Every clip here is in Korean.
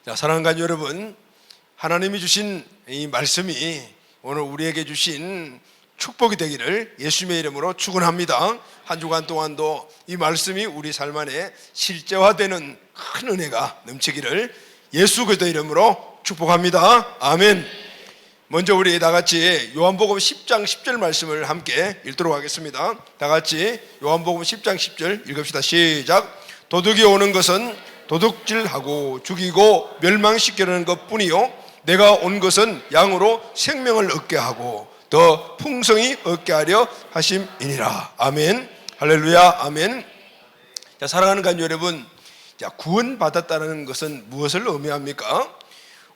자, 사랑하는 가 여러분, 하나님이 주신 이 말씀이 오늘 우리에게 주신 축복이 되기를 예수님의 이름으로 축원합니다. 한 주간 동안도 이 말씀이 우리 삶 안에 실제화되는 큰 은혜가 넘치기를 예수 그리스도의 이름으로 축복합니다. 아멘. 먼저 우리 다 같이 요한복음 10장 10절 말씀을 함께 읽도록 하겠습니다. 다 같이 요한복음 10장 10절 읽읍시다. 시작. 도둑이 오는 것은 도둑질하고 죽이고 멸망시키려는 것뿐이요 내가 온 것은 양으로 생명을 얻게 하고 더 풍성히 얻게 하려 하심이니라. 아멘. 할렐루야. 아멘. 자, 사랑하는 가족 여러분, 자, 구원받았다는 것은 무엇을 의미합니까?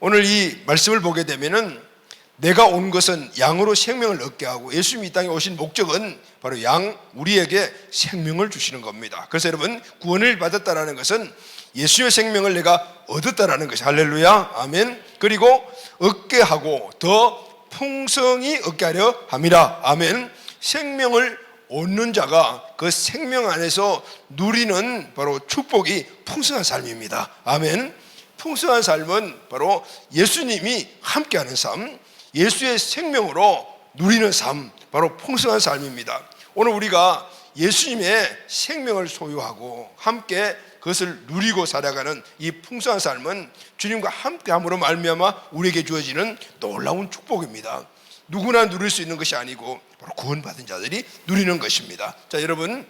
오늘 이 말씀을 보게 되면은 내가 온 것은 양으로 생명을 얻게 하고, 예수님이 이 땅에 오신 목적은 바로 양, 우리에게 생명을 주시는 겁니다. 그래서 여러분, 구원을 받았다는 것은 예수의 생명을 내가 얻었다라는 것이, 할렐루야, 아멘. 그리고 얻게 하고 더 풍성히 얻게 하려 함이라. 아멘. 생명을 얻는 자가 그 생명 안에서 누리는 바로 축복이 풍성한 삶입니다. 아멘. 풍성한 삶은 바로 예수님이 함께하는 삶, 예수의 생명으로 누리는 삶, 바로 풍성한 삶입니다. 오늘 우리가 예수님의 생명을 소유하고 함께 그것을 누리고 살아가는 이 풍성한 삶은 주님과 함께함으로 말미암아 우리에게 주어지는 놀라운 축복입니다. 누구나 누릴 수 있는 것이 아니고 바로 구원받은 자들이 누리는 것입니다. 자, 여러분,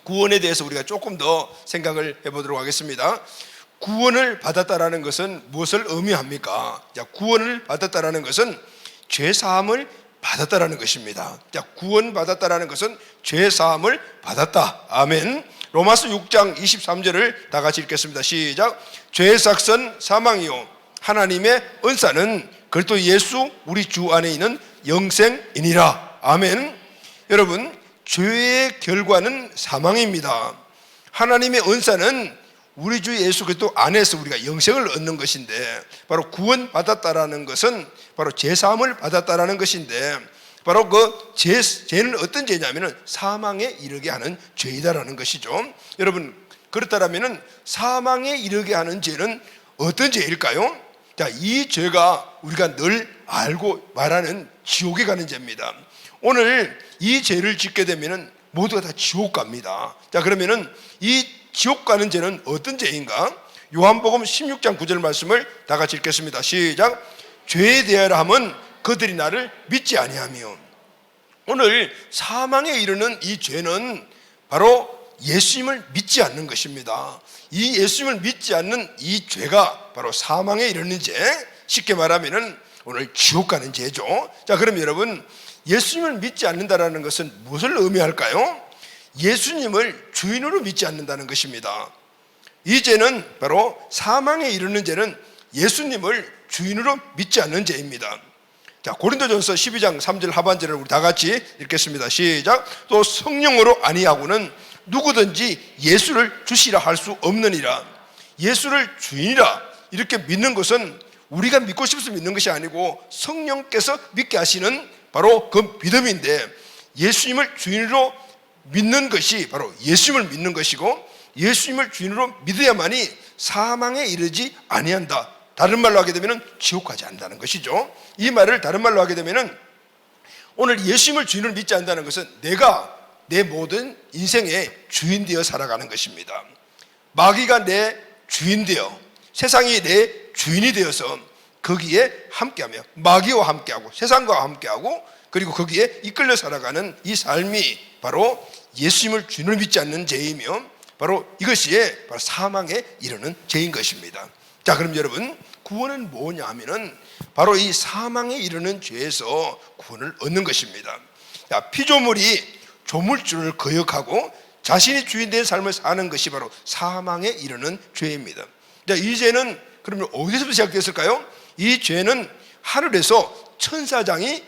구원에 대해서 우리가 조금 더 생각을 해보도록 하겠습니다. 구원을 받았다라는 것은 무엇을 의미합니까? 자, 구원을 받았다라는 것은 죄사함을 받았다라는 것입니다. 자, 구원받았다라는 것은 죄사함을 받았다. 아멘. 로마서 6장 23절을 다 같이 읽겠습니다. 시작. 죄의 삭선 사망이요 하나님의 은사는 그리스도 예수 우리 주 안에 있는 영생이니라. 아멘. 여러분, 죄의 결과는 사망입니다. 하나님의 은사는 우리 주 예수 그리스도 안에서 우리가 영생을 얻는 것인데, 바로 구원받았다라는 것은 바로 죄사함을 받았다라는 것인데, 바로 그 죄는 어떤 죄냐면은 사망에 이르게 하는 죄이다라는 것이죠. 여러분, 그렇다면은 사망에 이르게 하는 죄는 어떤 죄일까요? 자, 이 죄가 우리가 늘 알고 말하는 지옥에 가는 죄입니다. 오늘 이 죄를 짓게 되면은 모두가 다 지옥 갑니다. 자, 그러면은 이 지옥 가는 죄는 어떤 죄인가? 요한복음 16장 9절 말씀을 다 같이 읽겠습니다. 시작. 죄에 대하여 함은 그들이 나를 믿지 아니하며. 오늘 사망에 이르는 이 죄는 바로 예수님을 믿지 않는 것입니다. 이 예수님을 믿지 않는 이 죄가 바로 사망에 이르는 죄, 쉽게 말하면 오늘 지옥 가는 죄죠. 자, 그럼 여러분, 예수님을 믿지 않는다는 것은 무엇을 의미할까요? 예수님을 주인으로 믿지 않는다는 것입니다. 이 죄는 바로 사망에 이르는 죄는 예수님을 주인으로 믿지 않는 죄입니다. 자, 고린도전서 12장 3절 하반절을 우리 다 같이 읽겠습니다. 시작. 또 성령으로 아니하고는 누구든지 예수를 주시라 할 수 없느니라. 예수를 주인이라 이렇게 믿는 것은 우리가 믿고 싶어서 믿는 것이 아니고 성령께서 믿게 하시는 바로 그 믿음인데, 예수님을 주인으로 믿는 것이 바로 예수님을 믿는 것이고, 예수님을 주인으로 믿어야만이 사망에 이르지 아니한다. 다른 말로 하게 되면 지옥 가지 않는다는 것이죠. 이 말을 다른 말로 하게 되면 오늘 예수님을 주인으로 믿지 않는다는 것은 내가 내 모든 인생의 주인 되어 살아가는 것입니다. 마귀가 내 주인 되어, 세상이 내 주인이 되어서 거기에 함께하며, 마귀와 함께하고 세상과 함께하고 그리고 거기에 이끌려 살아가는 이 삶이 바로 예수님을 주인으로 믿지 않는 죄이며, 바로 이것이 바로 사망에 이르는 죄인 것입니다. 자, 그럼 여러분, 구원은 뭐냐 하면은 바로 이 사망에 이르는 죄에서 구원을 얻는 것입니다. 자, 피조물이 조물주를 거역하고 자신이 주인된 삶을 사는 것이 바로 사망에 이르는 죄입니다. 자, 이 죄는 그러면 어디서부터 시작됐을까요? 이 죄는 하늘에서 천사장이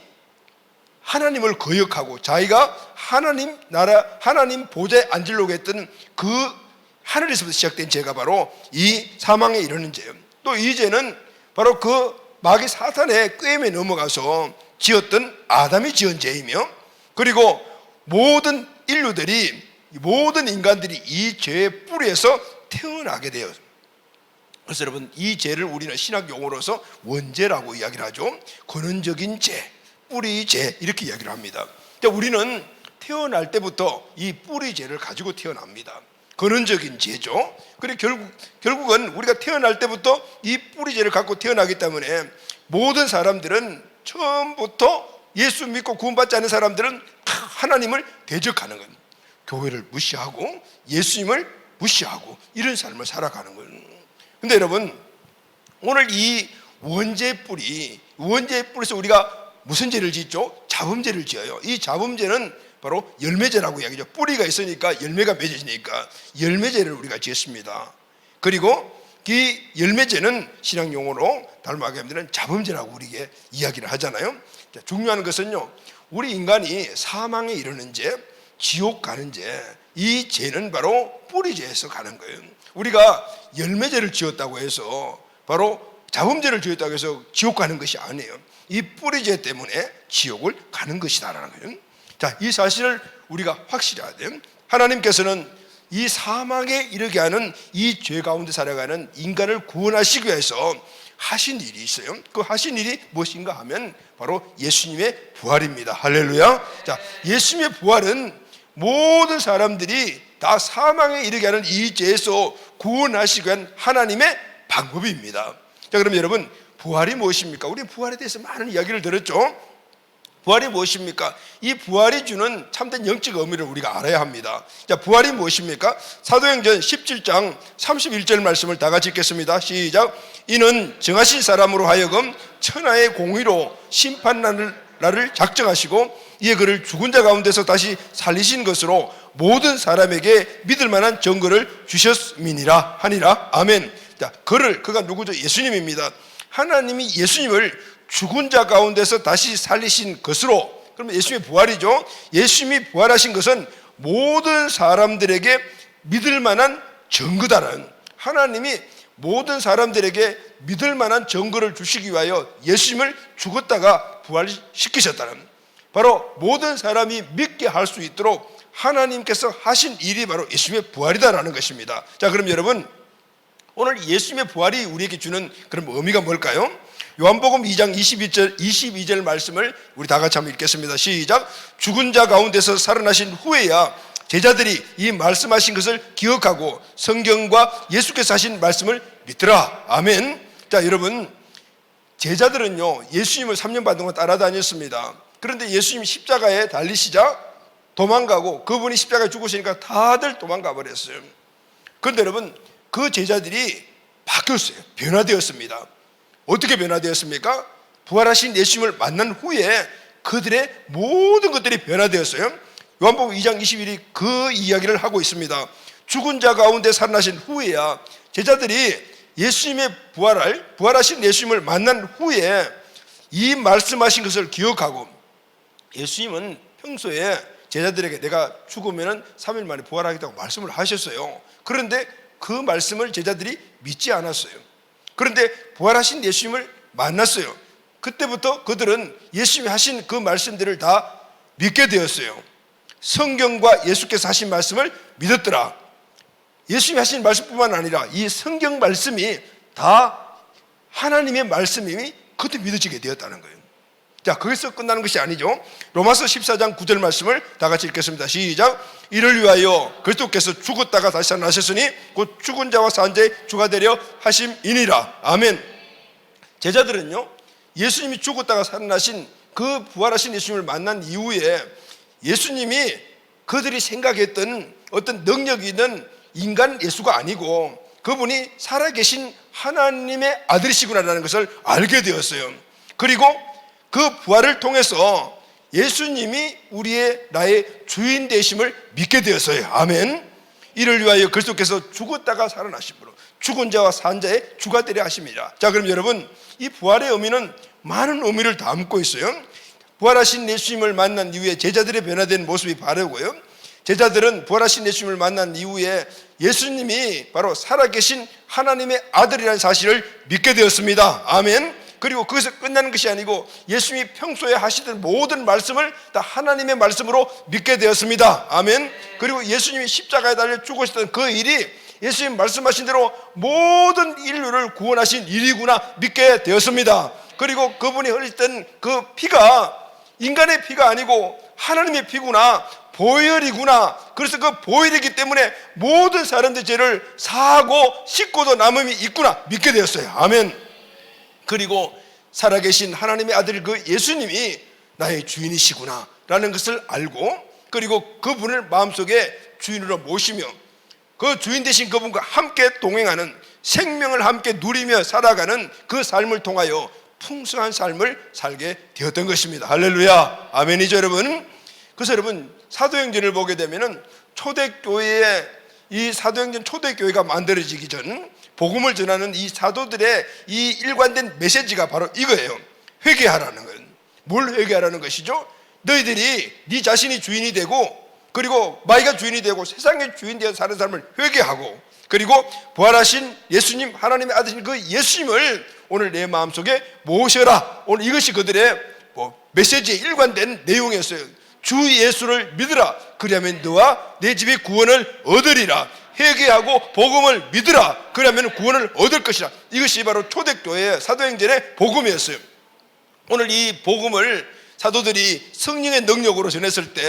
하나님을 거역하고 자기가 하나님 나라, 하나님 보좌에 앉으려고 했던 그 하늘에서부터 시작된 죄가 바로 이 사망에 이르는 죄예요. 또 이 죄는 바로 그 마귀 사탄의 꾀임에 넘어가서 지었던 아담이 지은 죄이며, 그리고 모든 인류들이, 모든 인간들이 이 죄의 뿌리에서 태어나게 되어 그래서 여러분, 이 죄를 우리는 신학 용어로서 원죄라고 이야기를 하죠. 근원적인 죄, 뿌리 죄, 이렇게 이야기를 합니다. 그러니까 우리는 태어날 때부터 이 뿌리 죄를 가지고 태어납니다. 근원적인 죄죠. 그리고 결국은 우리가 태어날 때부터 이 뿌리 죄를 갖고 태어나기 때문에 모든 사람들은 처음부터 예수 믿고 구원받지 않은 사람들은 하나님을 대적하는 건, 교회를 무시하고 예수님을 무시하고 이런 삶을 살아가는 거예요. 근데 여러분, 오늘 이 원죄의 뿌리에서 우리가 무슨 죄를 짓죠? 잡음죄를 지어요. 이 잡음죄는 바로 열매죄라고 이야기죠. 뿌리가 있으니까 열매가 맺어지니까 열매죄를 우리가 지었습니다. 그리고 이 열매죄는 신앙 용어로 닮아가게 하면 잡음죄라고 우리에게 이야기를 하잖아요. 중요한 것은요, 우리 인간이 사망에 이르는 죄, 지옥 가는 죄, 이 죄는 바로 뿌리죄에서 가는 거예요. 우리가 열매죄를 지었다고 해서, 바로 잡음죄를 지었다고 해서 지옥 가는 것이 아니에요. 이 뿌리죄 때문에 지옥을 가는 것이다라는 거예요. 자, 이 사실을 우리가 확실히 해야 돼요. 하나님께서는 이 사망에 이르게 하는 이 죄 가운데 살아가는 인간을 구원하시기 위해서 하신 일이 있어요. 그 하신 일이 무엇인가 하면 바로 예수님의 부활입니다. 할렐루야. 자, 예수님의 부활은 모든 사람들이 다 사망에 이르게 하는 이 죄에서 구원하시기 위한 하나님의 방법입니다. 자, 그럼 여러분, 부활이 무엇입니까? 우리 부활에 대해서 많은 이야기를 들었죠. 부활이 무엇입니까? 이 부활이 주는 참된 영적 의미를 우리가 알아야 합니다. 자, 부활이 무엇입니까? 사도행전 17장 31절 말씀을 다 같이 읽겠습니다. 시작. 이는 정하신 사람으로 하여금 천하의 공의로 심판날을 작정하시고 이에 그를 죽은 자 가운데서 다시 살리신 것으로 모든 사람에게 믿을 만한 증거를 주셨음이니라 하니라. 아멘. 자, 그가 누구죠? 예수님입니다. 하나님이 예수님을 죽은 자 가운데서 다시 살리신 것으로, 그러면 예수님의 부활이죠. 예수님이 부활하신 것은 모든 사람들에게 믿을 만한 증거다라는, 하나님이 모든 사람들에게 믿을 만한 증거를 주시기 위하여 예수님을 죽었다가 부활시키셨다는, 바로 모든 사람이 믿게 할 수 있도록 하나님께서 하신 일이 바로 예수님의 부활이다라는 것입니다. 자, 그럼 여러분, 오늘 예수님의 부활이 우리에게 주는 그런 의미가 뭘까요? 요한복음 2장 22절 말씀을 우리 다 같이 한번 읽겠습니다. 시작. 죽은 자 가운데서 살아나신 후에야 제자들이 이 말씀하신 것을 기억하고 성경과 예수께서 하신 말씀을 믿더라. 아멘. 자, 여러분, 제자들은요, 예수님을 3년 반 동안 따라다녔습니다. 그런데 예수님이 십자가에 달리시자 도망가고, 그분이 십자가에 죽으시니까 다들 도망가 버렸어요. 그런데 여러분, 그 제자들이 바뀌었어요. 변화되었습니다. 어떻게 변화되었습니까? 부활하신 예수님을 만난 후에 그들의 모든 것들이 변화되었어요. 요한복음 2장 21이 그 이야기를 하고 있습니다. 죽은 자 가운데 살아나신 후에야 제자들이 예수님의 부활하신 예수님을 만난 후에 이 말씀하신 것을 기억하고, 예수님은 평소에 제자들에게 내가 죽으면 3일 만에 부활하겠다고 말씀을 하셨어요. 그런데 그 말씀을 제자들이 믿지 않았어요. 그런데 부활하신 예수님을 만났어요. 그때부터 그들은 예수님이 하신 그 말씀들을 다 믿게 되었어요. 성경과 예수께서 하신 말씀을 믿었더라. 예수님이 하신 말씀뿐만 아니라 이 성경 말씀이 다 하나님의 말씀임이 그때 믿어지게 되었다는 거예요. 자, 거기서 끝나는 것이 아니죠. 로마서 14장 9절 말씀을 다 같이 읽겠습니다. 시작. 이를 위하여 그리스도께서 죽었다가 다시 살아나셨으니 곧 죽은 자와 산 자의 주가 되려 하심이니라. 아멘. 제자들은요, 예수님이 죽었다가 살아나신 그 부활하신 예수님을 만난 이후에 예수님이 그들이 생각했던 어떤 능력이 있는 인간 예수가 아니고 그분이 살아계신 하나님의 아들이시구나라는 것을 알게 되었어요. 그리고 그 부활을 통해서 예수님이 나의 주인 되심을 믿게 되었어요. 아멘. 이를 위하여 그리스도께서 죽었다가 살아나심으로 죽은 자와 산 자의 주가 되려 하심이라. 자, 그럼 여러분, 이 부활의 의미는 많은 의미를 담고 있어요. 부활하신 예수님을 만난 이후에 제자들의 변화된 모습이 바르고요, 제자들은 부활하신 예수님을 만난 이후에 예수님이 바로 살아계신 하나님의 아들이라는 사실을 믿게 되었습니다. 아멘. 그리고 거기서 끝나는 것이 아니고 예수님이 평소에 하시던 모든 말씀을 다 하나님의 말씀으로 믿게 되었습니다. 아멘. 그리고 예수님이 십자가에 달려 죽으셨던 그 일이 예수님 말씀하신 대로 모든 인류를 구원하신 일이구나 믿게 되었습니다. 그리고 그분이 흘리던 그 피가 인간의 피가 아니고 하나님의 피구나, 보혈이구나. 그래서 그 보혈이기 때문에 모든 사람들의 죄를 사하고 씻고도 남음이 있구나 믿게 되었어요. 아멘. 그리고 살아계신 하나님의 아들 그 예수님이 나의 주인이시구나 라는 것을 알고, 그리고 그분을 마음속에 주인으로 모시며 그 주인 되신 그분과 함께 동행하는, 생명을 함께 누리며 살아가는 그 삶을 통하여 풍성한 삶을 살게 되었던 것입니다. 할렐루야. 아멘이죠 여러분. 그래서 여러분, 사도행전을 보게 되면은 초대교회에, 이 사도행전 초대교회가 만들어지기 전 복음을 전하는 이 사도들의 이 일관된 메시지가 바로 이거예요. 회개하라는 건. 뭘 회개하라는 것이죠? 너희들이 네 자신이 주인이 되고, 그리고 마이가 주인이 되고 세상의 주인 되어 사는 삶을 회개하고, 그리고 부활하신 예수님, 하나님의 아들인 그 예수님을 오늘 내 마음속에 모셔라. 오늘 이것이 그들의 메시지의 일관된 내용이었어요. 주 예수를 믿으라. 그리하면 너와 내 집이 구원을 얻으리라. 회개하고 복음을 믿으라. 그러면 구원을 얻을 것이라. 이것이 바로 초대교회의 사도행전의 복음이었어요. 오늘 이 복음을 사도들이 성령의 능력으로 전했을 때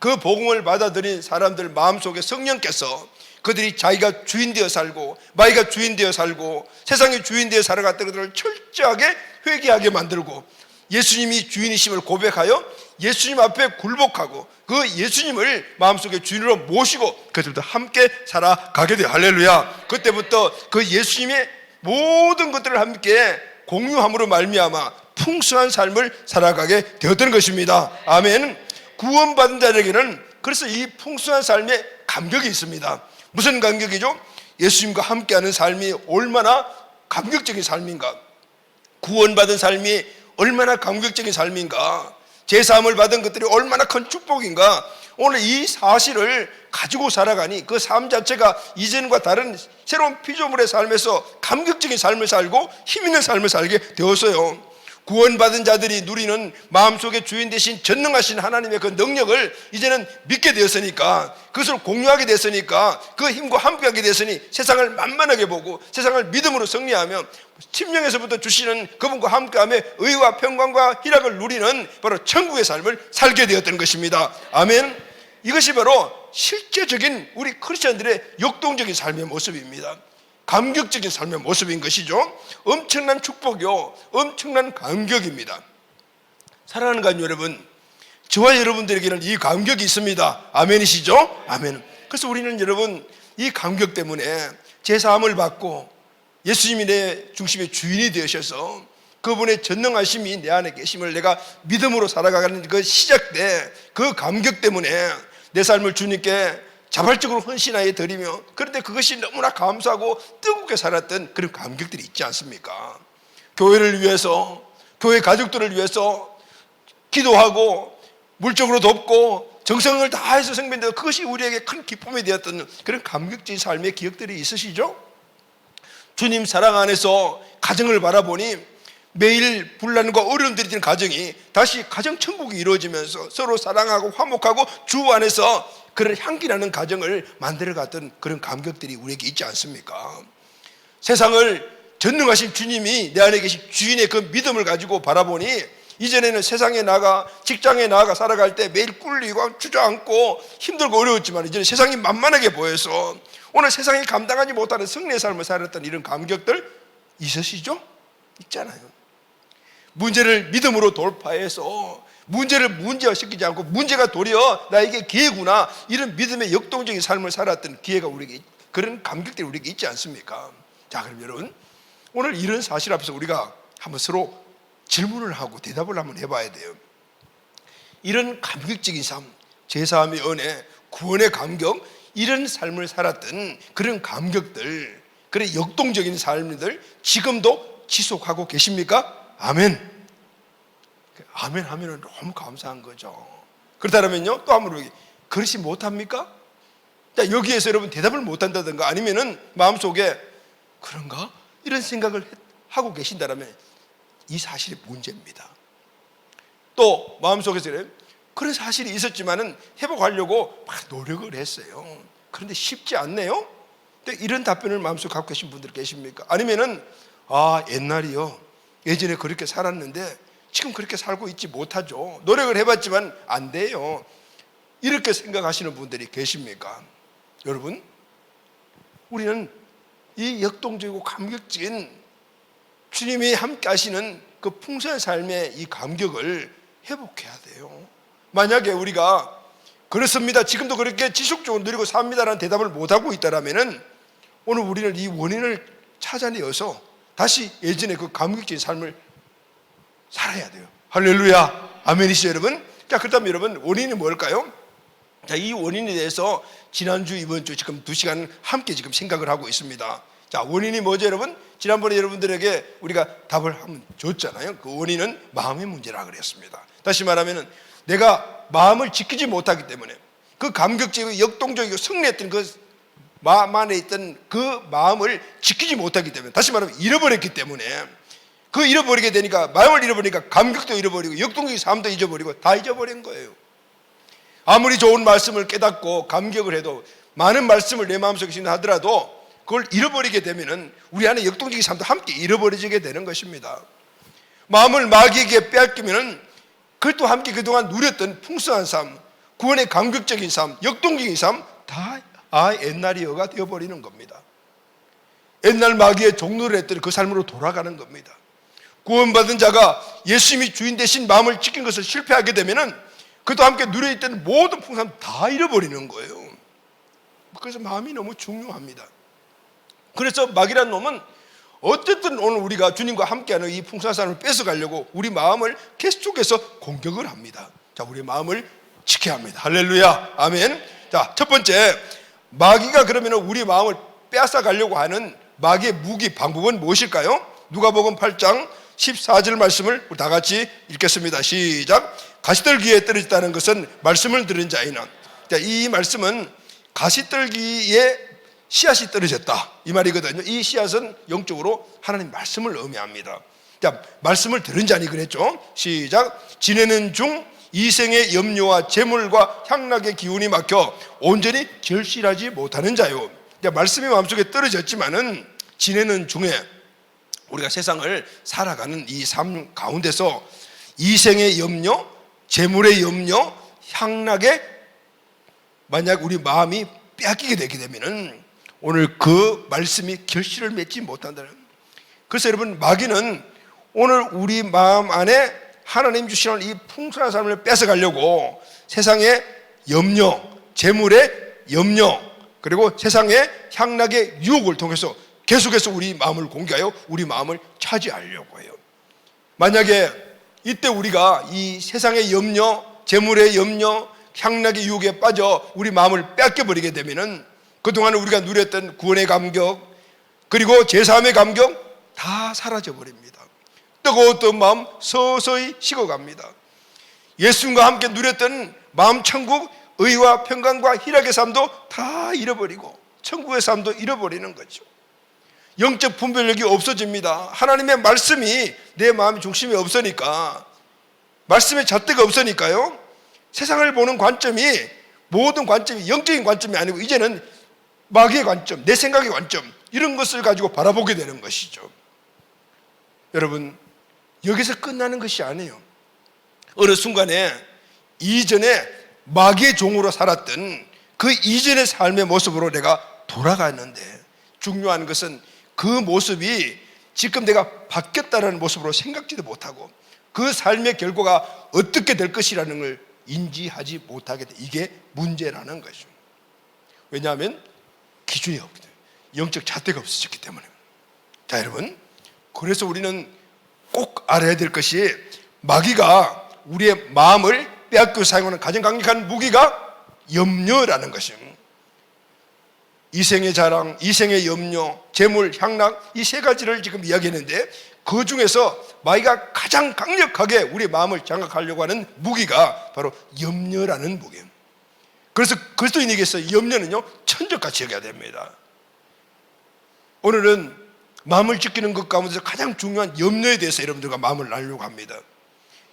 그 복음을 받아들인 사람들 마음속에 성령께서 그들이 자기가 주인 되어 살고 마이가 주인 되어 살고 세상의 주인 되어 살아갔던 것들을 철저하게 회개하게 만들고, 예수님이 주인이심을 고백하여 예수님 앞에 굴복하고 그 예수님을 마음속에 주인으로 모시고 그들도 함께 살아가게 돼요. 할렐루야. 그때부터 그 예수님의 모든 것들을 함께 공유함으로 말미암아 풍성한 삶을 살아가게 되었던 것입니다. 아멘. 구원받은 자에게는 그래서 이 풍성한 삶에 감격이 있습니다. 무슨 감격이죠? 예수님과 함께하는 삶이 얼마나 감격적인 삶인가, 구원받은 삶이 얼마나 감격적인 삶인가, 제사함을 받은 것들이 얼마나 큰 축복인가. 오늘 이 사실을 가지고 살아가니 그 삶 자체가 이전과 다른 새로운 피조물의 삶에서 감격적인 삶을 살고 힘있는 삶을 살게 되었어요. 구원받은 자들이 누리는 마음속에 주인 되신 전능하신 하나님의 그 능력을 이제는 믿게 되었으니까, 그것을 공유하게 됐으니까, 그 힘과 함께하게 됐으니 세상을 만만하게 보고 세상을 믿음으로 승리하며 침령에서부터 주시는 그분과 함께하며 의와 평강과 희락을 누리는 바로 천국의 삶을 살게 되었던 것입니다. 아멘. 이것이 바로 실제적인 우리 크리스천들의 역동적인 삶의 모습입니다. 감격적인 삶의 모습인 것이죠. 엄청난 축복이요, 엄청난 감격입니다. 사랑하는 가족 여러분, 저와 여러분들에게는 이 감격이 있습니다. 아멘이시죠? 아멘. 그래서 우리는 여러분 이 감격 때문에 제사함을 받고 예수님이 내 중심의 주인이 되셔서 그분의 전능하심이 내 안에 계심을 내가 믿음으로 살아가는 그 시작돼 그 감격 때문에 내 삶을 주님께 자발적으로 헌신하여 드리며, 그런데 그것이 너무나 감사하고 뜨겁게 살았던 그런 감격들이 있지 않습니까? 교회를 위해서, 교회 가족들을 위해서 기도하고 물적으로 돕고 정성을 다해서 생명되어 그것이 우리에게 큰 기쁨이 되었던 그런 감격적인 삶의 기억들이 있으시죠? 주님 사랑 안에서 가정을 바라보니 매일 분란과 어려움들이 있는 가정이 다시 가정 천국이 이루어지면서 서로 사랑하고 화목하고 주 안에서 그런 향기나는 가정을 만들어갔던 그런 감격들이 우리에게 있지 않습니까? 세상을 전능하신 주님이 내 안에 계신 주인의 그 믿음을 가지고 바라보니 이전에는 세상에 나가 직장에 나가 살아갈 때 매일 꿀리고 주저앉고 힘들고 어려웠지만 이제는 세상이 만만하게 보여서 오늘 세상이 감당하지 못하는 승리의 삶을 살았던 이런 감격들 있으시죠? 있잖아요. 문제를 믿음으로 돌파해서 문제를 문제화시키지 않고 문제가 도리어 나에게 기회구나, 이런 믿음의 역동적인 삶을 살았던 기회가 우리에게, 그런 감격들이 우리에게 있지 않습니까? 자, 그럼 여러분 오늘 이런 사실 앞에서 우리가 한번 서로 질문을 하고 대답을 한번 해봐야 돼요. 이런 감격적인 삶, 제사함의 은혜, 구원의 감격, 이런 삶을 살았던 그런 감격들, 그런 역동적인 삶들 지금도 지속하고 계십니까? 아멘. 아멘 하면 너무 감사한 거죠. 그렇다면요, 또 한번 여기 그렇지 못합니까? 자, 여기에서 여러분 대답을 못한다든가 아니면은 마음속에 그런가? 이런 생각을 하고 계신다면 이 사실이 문제입니다. 또 마음속에서 그런 사실이 있었지만은 회복하려고 막 노력을 했어요. 그런데 쉽지 않네요. 근데 이런 답변을 마음속에 갖고 계신 분들 계십니까? 아니면은 옛날이요, 예전에 그렇게 살았는데 지금 그렇게 살고 있지 못하죠. 노력을 해봤지만 안 돼요. 이렇게 생각하시는 분들이 계십니까? 여러분, 우리는 이 역동적이고 감격적인 주님이 함께 하시는 그 풍성한 삶의 이 감격을 회복해야 돼요. 만약에 우리가 그렇습니다, 지금도 그렇게 지속적으로 누리고 삽니다라는 대답을 못하고 있다면 오늘 우리는 이 원인을 찾아내어서 다시 예전의 그 감격적인 삶을 살아야 돼요. 할렐루야, 아멘이시죠 여러분? 자, 그렇다면 여러분, 원인이 뭘까요? 자, 이 원인에 대해서 지난주 이번주 지금 2시간 함께 지금 생각을 하고 있습니다. 자, 원인이 뭐죠 여러분? 지난번에 여러분들에게 우리가 답을 한번 줬잖아요. 그 원인은 마음의 문제라 그랬습니다. 다시 말하면 내가 마음을 지키지 못하기 때문에, 그 감격적이고 역동적이고 승리했던 그 마음 안에 있던 그 마음을 지키지 못하기 때문에, 다시 말하면 잃어버렸기 때문에, 그 잃어버리게 되니까, 마음을 잃어버리니까 감격도 잃어버리고 역동적인 삶도 잊어버리고 다 잊어버린 거예요. 아무리 좋은 말씀을 깨닫고 감격을 해도, 많은 말씀을 내 마음속에 하더라도 그걸 잃어버리게 되면은 우리 안에 역동적인 삶도 함께 잃어버려지게 되는 것입니다. 마음을 마귀에게 빼앗기면은 그것도 함께 그동안 누렸던 풍성한 삶, 구원의 감격적인 삶, 역동적인 삶 다 옛날이여가 되어버리는 겁니다. 옛날 마귀의 종노를 했던 그 삶으로 돌아가는 겁니다. 구원받은 자가 예수님이 주인 되신 마음을 지킨 것을 실패하게 되면은 그것도 함께 누려있던 모든 풍성함 다 잃어버리는 거예요. 그래서 마음이 너무 중요합니다. 그래서 마귀란 놈은 어쨌든 오늘 우리가 주님과 함께하는 이 풍성한 삶을 뺏어가려고 우리 마음을 계속해서 공격을 합니다. 자, 우리 마음을 지켜야 합니다. 할렐루야, 아멘. 자, 첫 번째, 마귀가 그러면 우리 마음을 빼앗아가려고 하는 마귀의 무기, 방법은 무엇일까요? 누가복음 8장 14절 말씀을 우리 다 같이 읽겠습니다. 시작. 가시떨기에 떨어졌다는 것은 말씀을 들은 자이나. 자, 이 말씀은 가시떨기에 씨앗이 떨어졌다, 이 말이거든요. 이 씨앗은 영적으로 하나님 말씀을 의미합니다. 자, 말씀을 들은 자니 그랬죠. 시작. 지내는 중 이생의 염려와 재물과 향락의 기운이 막혀 온전히 결실하지 못하는 자요. 자, 말씀이 마음속에 떨어졌지만은 지내는 중에 우리가 세상을 살아가는 이 삶 가운데서 이생의 염려, 재물의 염려, 향락에 만약 우리 마음이 빼앗기게 되게 되면은 오늘 그 말씀이 결실을 맺지 못한다는. 그래서 여러분, 마귀는 오늘 우리 마음 안에 하나님 주시는 이 풍성한 삶을 뺏어가려고 세상의 염려, 재물의 염려, 그리고 세상의 향락의 유혹을 통해서 계속해서 우리 마음을 공개하여 우리 마음을 차지하려고 해요. 만약에 이때 우리가 이 세상의 염려, 재물의 염려, 향락의 유혹에 빠져 우리 마음을 뺏겨버리게 되면은 그동안 우리가 누렸던 구원의 감격, 그리고 제3의 감격 다 사라져 버립니다. 뜨거웠던 마음 서서히 식어갑니다. 예수님과 함께 누렸던 마음 천국, 의와 평강과 희락의 삶도 다 잃어버리고 천국의 삶도 잃어버리는 거죠. 영적 분별력이 없어집니다. 하나님의 말씀이 내 마음의 중심에 없으니까, 말씀의 잣대가 없으니까요, 세상을 보는 관점이, 모든 관점이 영적인 관점이 아니고 이제는 마귀의 관점, 내 생각의 관점, 이런 것을 가지고 바라보게 되는 것이죠. 여러분, 여기서 끝나는 것이 아니에요. 어느 순간에 이전에 마귀의 종으로 살았던 그 이전의 삶의 모습으로 내가 돌아갔는데, 중요한 것은 그 모습이 지금 내가 바뀌었다는 모습으로 생각지도 못하고 그 삶의 결과가 어떻게 될 것이라는 걸 인지하지 못하게 돼. 이게 문제라는 거죠. 왜냐하면 기준이 없거든요. 영적 잣대가 없어졌기 때문에. 자, 여러분, 그래서 우리는 꼭 알아야 될 것이, 마귀가 우리의 마음을 빼앗고 사용하는 가장 강력한 무기가 염려라는 것입니다. 이생의 자랑, 이생의 염려, 재물, 향락, 이 세 가지를 지금 이야기했는데, 그 중에서 마귀가 가장 강력하게 우리 마음을 장악하려고 하는 무기가 바로 염려라는 무기예요. 그래서 그리스도인에게서 염려는요, 천적같이 여겨야 됩니다. 오늘은 마음을 지키는 것 가운데서 가장 중요한 염려에 대해서 여러분들과 마음을 나누려고 합니다.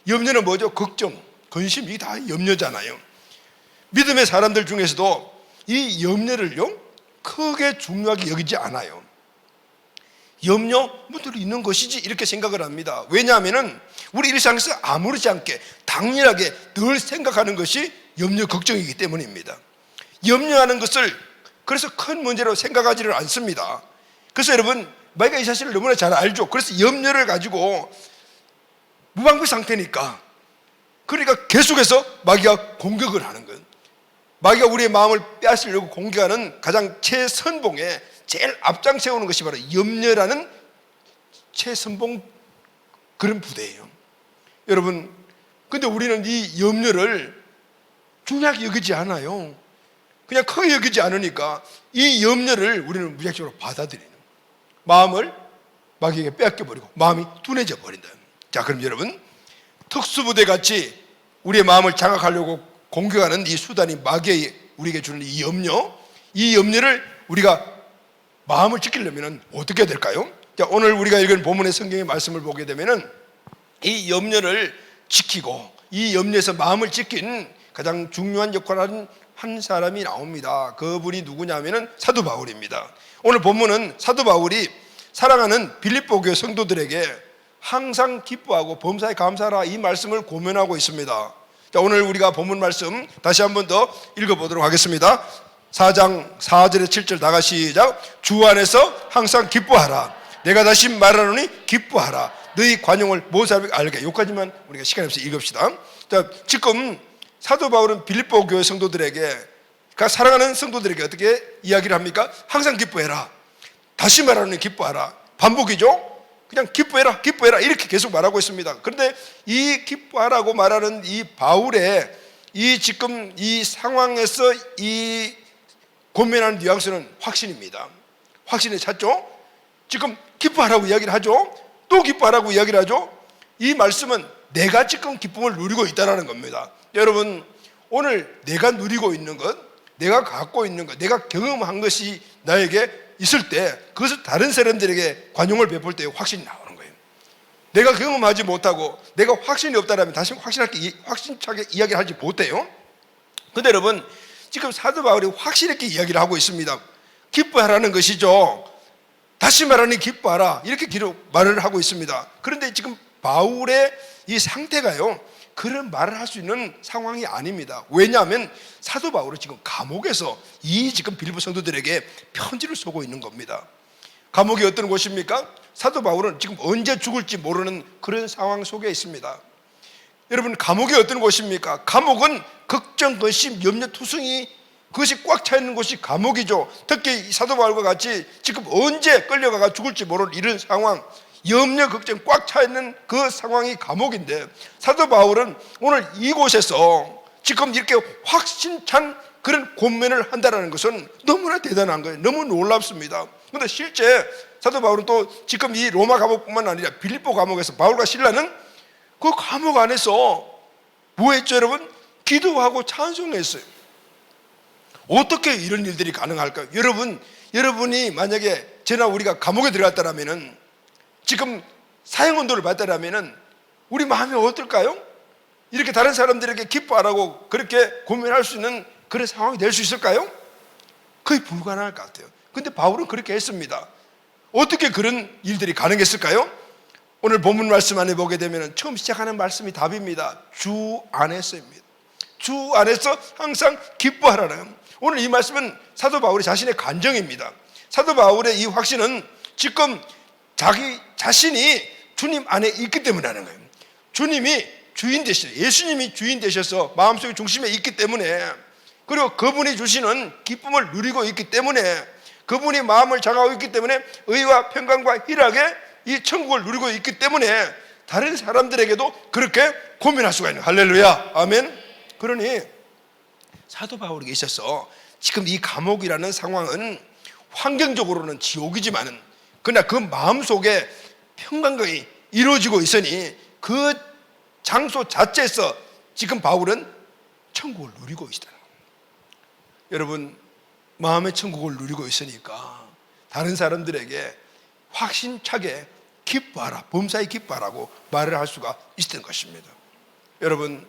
염려는 뭐죠? 걱정, 근심, 이게 다 염려잖아요. 믿음의 사람들 중에서도 이 염려를요, 크게 중요하게 여기지 않아요. 염려, 뭐들 있는 것이지 이렇게 생각을 합니다. 왜냐하면 우리 일상에서 아무렇지 않게 당연하게 늘 생각하는 것이 염려, 걱정이기 때문입니다. 염려하는 것을 그래서 큰 문제로 생각하지를 않습니다. 그래서 여러분, 마귀가 이 사실을 너무나 잘 알죠. 그래서 염려를 가지고 무방비 상태니까, 그러니까 계속해서 마귀가 공격을 하는 거예요. 마귀가 우리의 마음을 빼앗으려고 공격하는 가장 최선봉에 제일 앞장 세우는 것이 바로 염려라는 최선봉 그런 부대예요. 여러분, 근데 우리는 이 염려를 중요하게 여기지 않아요. 그냥 크게 여기지 않으니까 이 염려를 우리는 무작정으로 받아들이는, 마음을 마귀에게 빼앗겨버리고 마음이 둔해져 버린다. 자, 그럼 여러분, 특수부대 같이 우리의 마음을 장악하려고 공격하는 이 수단이 마귀가 우리에게 주는 이 염려를 우리가 마음을 지키려면 어떻게 해야 될까요? 자, 오늘 우리가 읽은 본문의 성경의 말씀을 보게 되면은 이 염려를 지키고 이 염려에서 마음을 지킨 가장 중요한 역할을 하는 한 사람이 나옵니다. 그분이 누구냐면은 사도 바울입니다. 오늘 본문은 사도 바울이 사랑하는 빌립보 교회 성도들에게 항상 기뻐하고 범사에 감사하라 이 말씀을 고면하고 있습니다. 자, 오늘 우리가 본문 말씀 다시 한 번 더 읽어보도록 하겠습니다. 4장 4절에 7절 다가 시작. 주 안에서 항상 기뻐하라. 내가 다시 말하노니 기뻐하라. 너희 관용을 모든 사람이 알게. 여기까지만 우리가 시간이 없어 읽읍시다. 자, 지금 사도 바울은 빌립보 교회 성도들에게, 그러니까 사랑하는 성도들에게 어떻게 이야기를 합니까? 항상 기뻐해라. 다시 말하노니 기뻐하라. 반복이죠. 그냥 기뻐해라, 기뻐해라 이렇게 계속 말하고 있습니다. 그런데 이 기뻐하라고 말하는 이 바울의 이 지금 이 상황에서 이 고민하는 뉘앙스는 확신입니다. 확신에 찼죠. 지금 기뻐하라고 이야기를 하죠. 또 기뻐하라고 이야기를 하죠. 이 말씀은 내가 지금 기쁨을 누리고 있다는 겁니다. 여러분, 오늘 내가 누리고 있는 것, 내가 갖고 있는 것, 내가 경험한 것이 나에게 있을 때 그것을 다른 사람들에게 관용을 베풀 때 확신이 나오는 거예요. 내가 경험하지 못하고 내가 확신이 없다면 다시 확신차게 이야기를 하지 못해요. 그런데 여러분, 지금 사도 바울이 확신 있게 이야기를 하고 있습니다. 기뻐하라는 것이죠. 다시 말하니 기뻐하라 이렇게 말을 하고 있습니다. 그런데 지금 바울의 이 상태가요, 그런 말을 할 수 있는 상황이 아닙니다. 왜냐하면 사도 바울은 지금 감옥에서 이 지금 빌립보 성도들에게 편지를 쓰고 있는 겁니다. 감옥이 어떤 곳입니까? 사도 바울은 지금 언제 죽을지 모르는 그런 상황 속에 있습니다. 여러분, 감옥이 어떤 곳입니까? 감옥은 걱정, 근심, 염려, 투성이 그것이 꽉 차 있는 곳이 감옥이죠. 특히 사도 바울과 같이 지금 언제 끌려가가 죽을지 모르는 이런 상황, 염려, 걱정 꽉 차 있는 그 상황이 감옥인데, 사도 바울은 오늘 이곳에서 지금 이렇게 확신찬 그런 권면을 한다는 것은 너무나 대단한 거예요. 너무 놀랍습니다. 그런데 실제 사도 바울은 또 지금 이 로마 감옥뿐만 아니라 빌립보 감옥에서 바울과 실라는 그 감옥 안에서 뭐 했죠, 여러분? 기도하고 찬송했어요. 어떻게 이런 일들이 가능할까요? 여러분이 만약에 저나 우리가 감옥에 들어갔다라면은, 지금 사형언도를 받다라면은 우리 마음이 어떨까요? 이렇게 다른 사람들에게 기뻐하라고 그렇게 고민할 수 있는 그런 상황이 될 수 있을까요? 거의 불가능할 것 같아요. 근데 바울은 그렇게 했습니다. 어떻게 그런 일들이 가능했을까요? 오늘 본문 말씀 안에 보게 되면 처음 시작하는 말씀이 답입니다. 주 안에서입니다. 주 안에서 항상 기뻐하라는. 오늘 이 말씀은 사도 바울의 자신의 간증입니다. 사도 바울의 이 확신은 지금 자기 자신이 주님 안에 있기 때문에 하는 거예요. 주님이 주인 되시죠. 예수님이 주인 되셔서 마음속의 중심에 있기 때문에, 그리고 그분이 주시는 기쁨을 누리고 있기 때문에, 그분이 마음을 장악하고 있기 때문에 의와 평강과 희락의 이 천국을 누리고 있기 때문에 다른 사람들에게도 그렇게 고민할 수가 있는. 할렐루야, 아멘. 그러니 사도 바울에게 있어서 지금 이 감옥이라는 상황은 환경적으로는 지옥이지만은, 그러나 그 마음속에 평강이 이루어지고 있으니 그 장소 자체에서 지금 바울은 천국을 누리고 있다는 거예요. 여러분, 마음의 천국을 누리고 있으니까 다른 사람들에게 확신차게 기뻐하라, 범사에 기뻐하라고 말을 할 수가 있었던 것입니다. 여러분,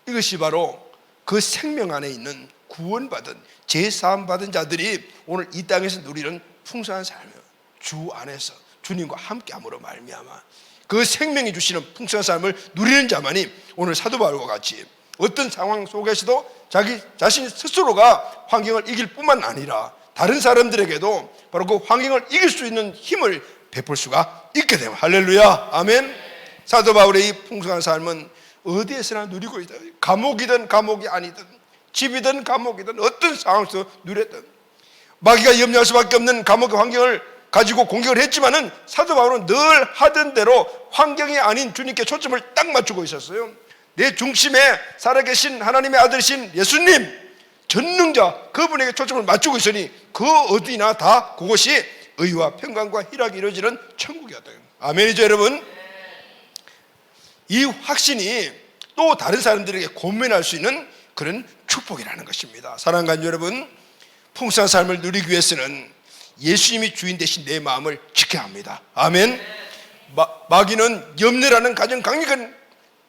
이것이 바로 그 생명 안에 있는 구원받은 제사함받은 자들이 오늘 이 땅에서 누리는 풍성한 삶을 주 안에서 주님과 함께함으로 말미암아 그 생명이 주시는 풍성한 삶을 누리는 자만이 오늘 사도 바울과 같이 어떤 상황 속에서도 자기 자신 스스로가 환경을 이길 뿐만 아니라 다른 사람들에게도 바로 그 환경을 이길 수 있는 힘을 베풀 수가 있게 되면 할렐루야 아멘. 사도 바울의 이 풍성한 삶은 어디에서나 누리고 있다. 감옥이든 감옥이 아니든 집이든 감옥이든 어떤 상황에서 누렸든 마귀가 염려할 수밖에 없는 감옥의 환경을 가지고 공격을 했지만은 사도 바울은 늘 하던 대로 환경이 아닌 주님께 초점을 딱 맞추고 있었어요. 내 중심에 살아계신 하나님의 아들이신 예수님 전능자 그분에게 초점을 맞추고 있으니 그 어디나 다 그것이 의와 평강과 희락이 이루어지는 천국이었다. 아멘이죠 여러분. 이 확신이 또 다른 사람들에게 고민할 수 있는 그런 축복이라는 것입니다. 사랑하는 관계 여러분, 풍성한 삶을 누리기 위해서는 예수님이 주인 되신 내 마음을 지켜야 합니다. 아멘. 마귀는 염려라는 가장 강력한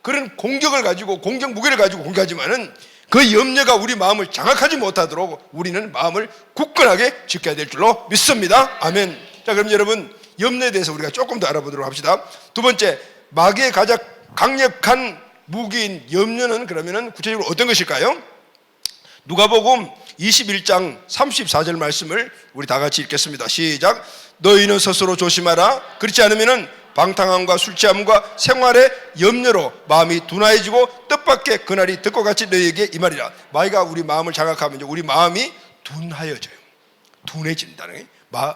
그런 공격을 가지고 공격 무게를 가지고 공격하지만은 그 염려가 우리 마음을 장악하지 못하도록 우리는 마음을 굳건하게 지켜야 될 줄로 믿습니다. 아멘. 자, 그럼 여러분 염려에 대해서 우리가 조금 더 알아보도록 합시다. 두 번째, 마귀의 가장 강력한 무기인 염려는 그러면은 구체적으로 어떤 것일까요? 누가복음 21장 34절 말씀을 우리 다 같이 읽겠습니다. 시작. 너희는 스스로 조심하라. 그렇지 않으면은 방탕함과 술 취함과 생활의 염려로 마음이 둔하여지고 뜻밖의 그날이 득과 같이 너희에게 임하리라. 마귀가 우리 마음을 장악하면 우리 마음이 둔하여져요. 둔해진다는 게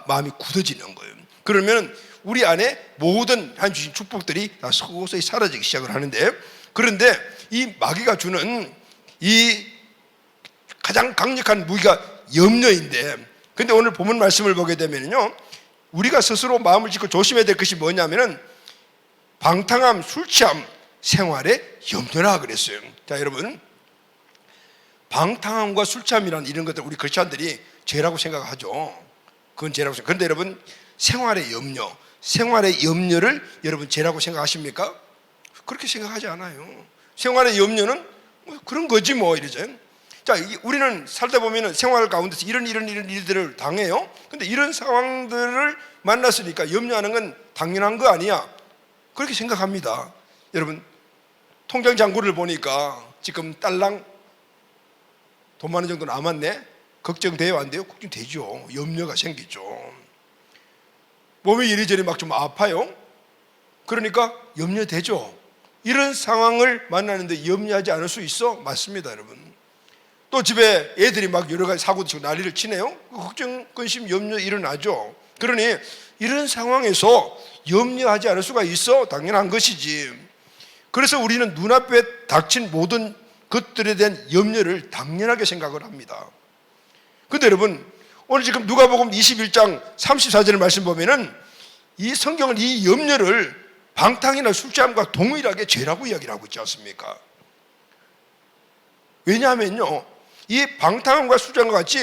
마음이 굳어지는 거예요. 그러면 우리 안에 모든 한 주신 축복들이 다 서서히 사라지기 시작을 하는데, 그런데 이 마귀가 주는 이 가장 강력한 무기가 염려인데, 근데 오늘 본문 말씀을 보게 되면요, 우리가 스스로 마음을 짓고 조심해야 될 것이 뭐냐면은 방탕함, 술 취함, 생활의 염려라 그랬어요. 자, 여러분, 방탕함과 술 취함이라는 이런 것들 우리 크리스찬들이 죄라고 생각하죠. 그건 죄라고 생각. 그런데 여러분, 생활의 염려, 생활의 염려를 여러분 죄라고 생각하십니까? 그렇게 생각하지 않아요. 생활의 염려는 뭐 그런 거지 뭐 이러죠. 자, 우리는 살다 보면 생활 가운데서 이런 일들을 당해요. 근데 이런 상황들을 만났으니까 염려하는 건 당연한 거 아니야, 그렇게 생각합니다. 여러분, 통장 잔고를 보니까 지금 딸랑 돈 많은 정도 남았네. 걱정돼요 안 돼요? 걱정되죠. 염려가 생기죠. 몸이 이리저리 막 좀 아파요. 그러니까 염려되죠. 이런 상황을 만나는데 염려하지 않을 수 있어? 맞습니다, 여러분. 또 집에 애들이 막 여러 가지 사고도 치고 난리를 치네요. 걱정, 근심, 염려 일어나죠. 그러니 이런 상황에서 염려하지 않을 수가 있어? 당연한 것이지. 그래서 우리는 눈앞에 닥친 모든 것들에 대한 염려를 당연하게 생각을 합니다. 근데 여러분, 오늘 지금 누가복음 21장 34절 말씀 보면은 이 성경은 이 염려를 방탕이나 술 취함과 동일하게 죄라고 이야기를 하고 있지 않습니까? 왜냐하면요, 이 방탕함과 술 취함과 같이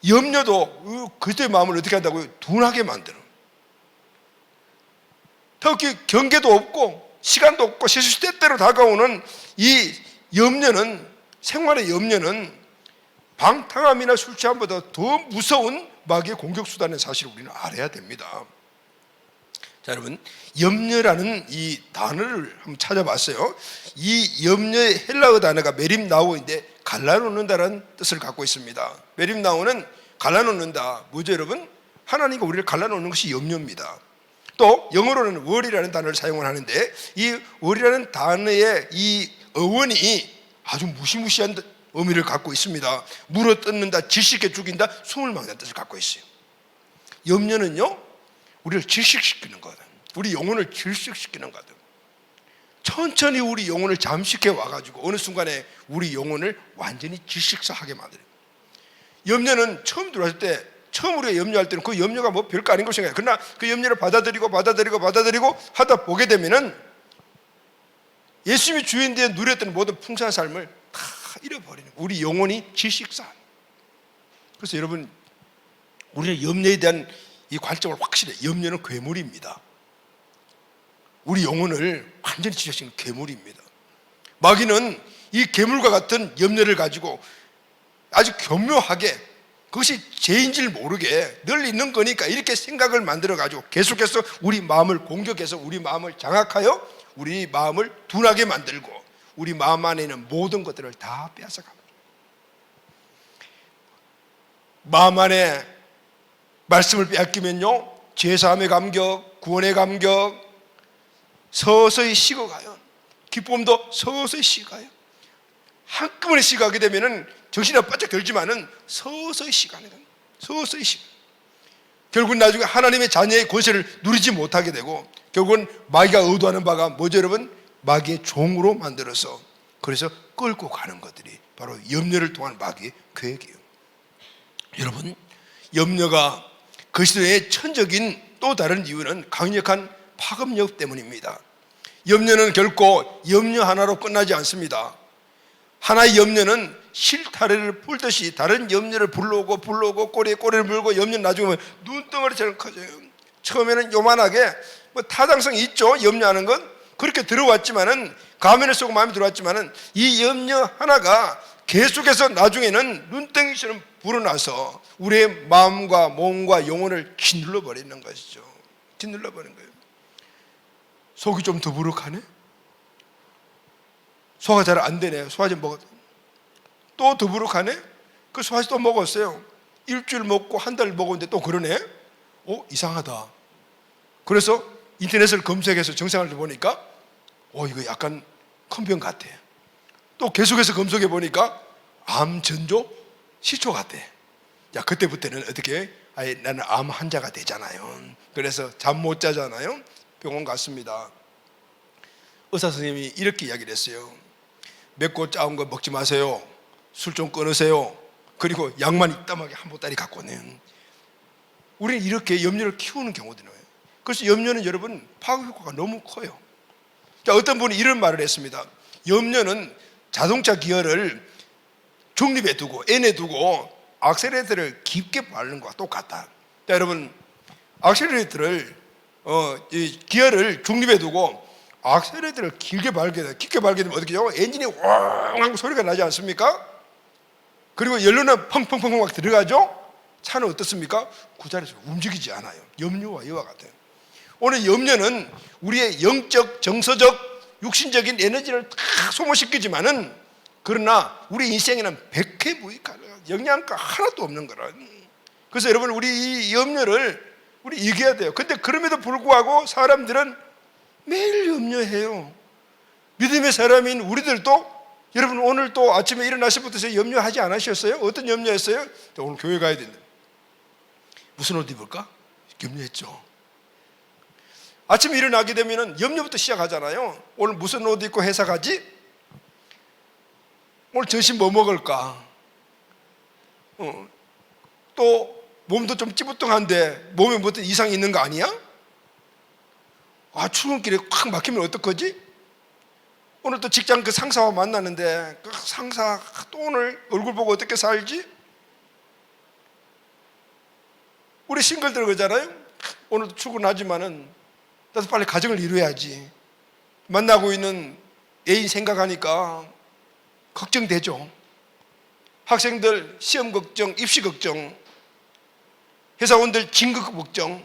염려도 그들의 마음을 어떻게 한다고요? 둔하게 만드는. 특히 경계도 없고 시간도 없고 시시때때로 다가오는 이 염려는, 생활의 염려는 방탕함이나 술 취함보다 더 무서운 마귀의 공격 수단의 사실을 우리는 알아야 됩니다. 자, 여러분, 염려라는 이 단어를 한번 찾아봤어요. 이 염려의 헬라어 단어가 메림나오인데 갈라놓는다는 뜻을 갖고 있습니다. 메림나오는 갈라놓는다. 뭐죠, 여러분? 하나님과 우리를 갈라놓는 것이 염려입니다. 또 영어로는 월이라는 단어를 사용을 하는데, 이 월이라는 단어의 이 어원이 아주 무시무시한 의미를 갖고 있습니다. 물어 뜯는다, 질식해 죽인다, 숨을 막는 뜻을 갖고 있어요. 염려는요, 우리를 질식시키는 거다. 우리 영혼을 질식시키는 거다. 천천히 우리 영혼을 잠식해 와가지고 어느 순간에 우리 영혼을 완전히 질식사하게 만들어요. 염려는 처음 들어왔을 때, 처음 우리가 염려할 때는 그 염려가 뭐 별거 아닌 걸 생각해요. 그러나 그 염려를 받아들이고 하다 보게 되면은 예수님이 주인되어 누렸던 모든 풍성한 삶을 다 잃어버리는, 우리 영혼이 질식사. 그래서 여러분, 우리는 염려에 대한 이 관점을 확실해. 염려는 괴물입니다. 우리 영혼을 완전히 지켜지는 괴물입니다. 마귀는 이 괴물과 같은 염려를 가지고 아주 교묘하게 그것이 죄인지를 모르게 늘 있는 거니까 이렇게 생각을 만들어가지고 계속해서 우리 마음을 공격해서 우리 마음을 장악하여 우리 마음을 둔하게 만들고 우리 마음 안에 있는 모든 것들을 다 빼앗아갑니다. 마음 안에 말씀을 빼앗기면요, 죄사함의 감격, 구원의 감격 서서히 식어가요. 기쁨도 서서히 식어요. 한꺼번에 식어가게 되면은 정신이 바짝 들지만은 서서히 식어가는 거예요. 서서히 식어. 결국 나중에 하나님의 자녀의 권세를 누리지 못하게 되고 결국은 마귀가 의도하는 바가 뭐죠, 여러분? 마귀의 종으로 만들어서 그래서 끌고 가는 것들이 바로 염려를 통한 마귀의 계획이에요. 여러분, 염려가 그리스도의 천적인 또 다른 이유는 강력한 파급력 때문입니다. 염려는 결코 염려 하나로 끝나지 않습니다. 하나의 염려는 실타래를 풀듯이 다른 염려를 불러오고 꼬리에 꼬리를 물고 염려는 나중에 눈덩어리처럼 커져요. 처음에는 요만하게 타당성이 있죠. 염려하는 건 그렇게 들어왔지만은 가면을 쓰고 마음에 들어왔지만은 이 염려 하나가 계속해서 나중에는 눈덩이처럼 불어나서 우리의 마음과 몸과 영혼을 짓눌러 버리는 것이죠. 짓눌러 버리는 거예요. 속이 좀 더부룩하네? 소화가 잘 안 되네. 소화제 먹었. 또 더부룩하네? 그 소화제 또 먹었어요. 일주일 먹고 한 달 먹었는데 또 그러네? 이상하다. 그래서 인터넷을 검색해서 정상을 보니까 이거 약간 큰 병 같아. 또 계속해서 검색해 보니까 암 전조 시초 같아. 야, 그때부터는 어떻게? 나는 암 환자가 되잖아요. 그래서 잠 못 자잖아요. 병원 갔습니다. 의사 선생님이 이렇게 이야기를 했어요. 맵고 짜은 거 먹지 마세요. 술 좀 끊으세요. 그리고 약만 이따하게 한 보따리 갖고 오네요. 우리는 이렇게 염려를 키우는 경우들이에요. 그래서 염려는 여러분 파급 효과가 너무 커요. 자, 어떤 분이 이런 말을 했습니다. 염려는 자동차 기어를 중립에 두고 N에 두고 악셀레이터를 깊게 밟는 것과 똑같다. 자, 여러분, 악셀레이터를 이 기어를 중립에 두고 악셀레이터를 깊게 밟게 되면 어떻게 되죠? 엔진이 왕 하고 소리가 나지 않습니까? 그리고 연료는 펑펑펑 막 들어가죠? 차는 어떻습니까? 그 자리에서 움직이지 않아요. 염려와 이와 같아요. 오늘 염려는 우리의 영적, 정서적, 육신적인 에너지를 다 소모시키지만은 그러나 우리 인생에는 백해무익하다. 영양가 하나도 없는 거라. 그래서 여러분, 우리 이 염려를 우리 이겨야 돼요. 근데 그럼에도 불구하고 사람들은 매일 염려해요. 믿음의 사람인 우리들도 여러분 오늘 또 아침에 일어나시부터 염려하지 않으셨어요? 어떤 염려했어요? 오늘 교회 가야 된다. 무슨 옷 입을까? 염려했죠. 아침에 일어나게 되면 염려부터 시작하잖아요. 오늘 무슨 옷 입고 회사 가지? 오늘 점심 뭐 먹을까? 또 몸도 좀 찌뿌둥한데 몸에 뭐 이상이 있는 거 아니야? 출근길에 확 막히면 어떡하지? 오늘 또 직장 그 상사와 만나는데 그 상사 또 오늘 얼굴 보고 어떻게 살지? 우리 싱글들 그러잖아요. 오늘도 출근하지만은 나도 빨리 가정을 이루어야지. 만나고 있는 애인 생각하니까 걱정되죠. 학생들 시험 걱정, 입시 걱정, 회사원들 진급 걱정,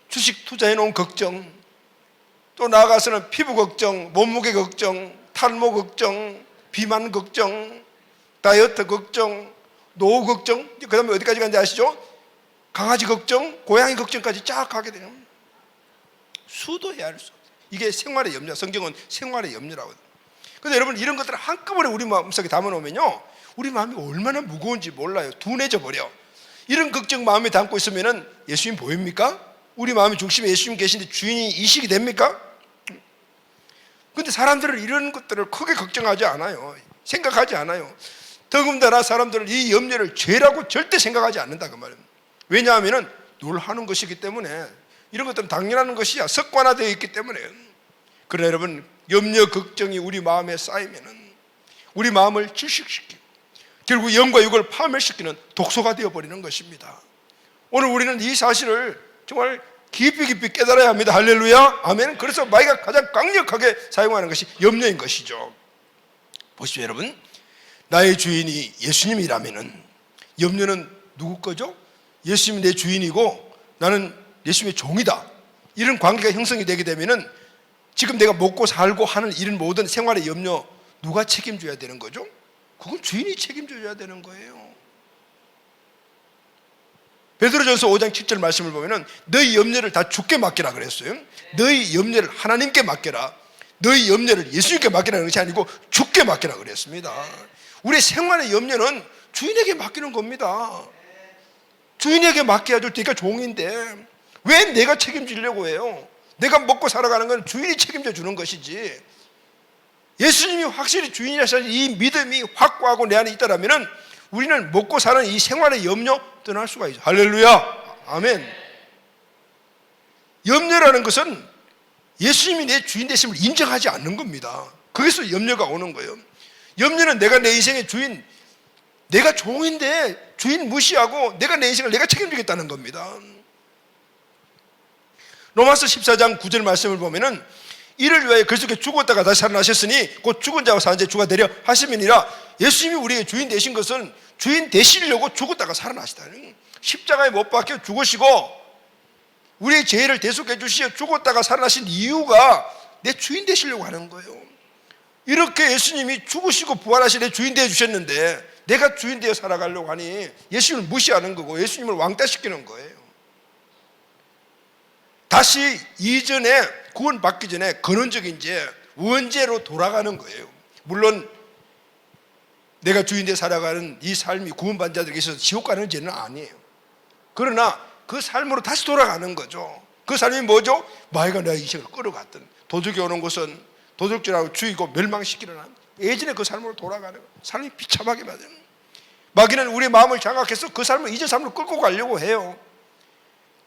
주식 투자해 놓은 걱정, 또 나아가서는 피부 걱정, 몸무게 걱정, 탈모 걱정, 비만 걱정, 다이어트 걱정, 노후 걱정, 그 다음에 어디까지 간지 아시죠? 강아지 걱정, 고양이 걱정까지 쫙 가게 되는 수도 해야 할 수 없어요. 이게 생활의 염려, 성경은 생활의 염려라고 해요. 그런데 여러분, 이런 것들을 한꺼번에 우리 마음속에 담아놓으면요, 우리 마음이 얼마나 무거운지 몰라요. 둔해져 버려. 이런 걱정 마음에 담고 있으면 예수님 보입니까? 우리 마음의 중심에 예수님 계신데 주인이 이식이 됩니까? 그런데 사람들은 이런 것들을 크게 걱정하지 않아요. 생각하지 않아요. 더군다나 사람들은 이 염려를 죄라고 절대 생각하지 않는다 그 말입니다. 왜냐하면 늘 하는 것이기 때문에, 이런 것들은 당연한 것이야. 습관화되어 있기 때문에. 그러나 여러분, 염려 걱정이 우리 마음에 쌓이면은 우리 마음을 질식시키고 결국 영과 육을 파멸시키는 독소가 되어버리는 것입니다. 오늘 우리는 이 사실을 정말 깊이 깨달아야 합니다. 할렐루야, 아멘. 그래서 마귀가 가장 강력하게 사용하는 것이 염려인 것이죠. 보십시오 여러분, 나의 주인이 예수님이라면은 염려는 누구 거죠? 예수님이 내 주인이고 나는 예수님의 종이다. 이런 관계가 형성이 되게 되면은 지금 내가 먹고 살고 하는 이런 모든 생활의 염려 누가 책임져야 되는 거죠? 그건 주인이 책임져야 되는 거예요. 베드로전서 5장 7절 말씀을 보면은 너희 염려를 다 주께 맡기라 그랬어요. 너희 염려를 하나님께 맡겨라. 너희 염려를 예수님께 맡기라는 것이 아니고 주께 맡기라 그랬습니다. 우리 생활의 염려는 주인에게 맡기는 겁니다. 주인에게 맡겨야 줄 테니까 종인데 왜 내가 책임지려고 해요? 내가 먹고 살아가는 건 주인이 책임져 주는 것이지. 예수님이 확실히 주인이라는 이 믿음이 확고하고 내 안에 있다라면은 우리는 먹고 사는 이 생활의 염려 떠날 수가 있어요. 할렐루야. 아멘. 염려라는 것은 예수님이 내 주인 되심을 인정하지 않는 겁니다. 거기서 염려가 오는 거예요. 염려는 내가 내 인생의 주인, 내가 종인데 주인 무시하고 내가 내 인생을 내가 책임지겠다는 겁니다. 로마서 14장 9절 말씀을 보면은 이를 위하여 그리스도께 죽었다가 다시 살아나셨으니 곧 죽은 자와 사는 자 주가 되려 하심이니라. 예수님이 우리의 주인 되신 것은 주인 되시려고 죽었다가 살아나시다. 십자가에 못 박혀 죽으시고 우리의 죄를 대속해 주시어 죽었다가 살아나신 이유가 내 주인 되시려고 하는 거예요. 이렇게 예수님이 죽으시고 부활하신 내 주인 되어 주셨는데 내가 주인 되어 살아가려고 하니 예수님을 무시하는 거고 예수님을 왕따시키는 거예요. 다시 이전에 구원받기 전에 근원적인 죄, 원죄로 돌아가는 거예요. 물론 내가 주인 되어 살아가는 이 삶이 구원받은 자들에게 있어서 지옥 가는 죄는 아니에요. 그러나 그 삶으로 다시 돌아가는 거죠. 그 삶이 뭐죠? 마귀가 내 인생을 끌어갔던 도둑이 오는 곳은 도둑질하고 죽이고 멸망시키려는 예전에 그 삶으로 돌아가는 거예요. 삶이 비참하게 맞아요. 마귀는 우리의 마음을 장악해서 그 삶을 이전 삶으로 끌고 가려고 해요.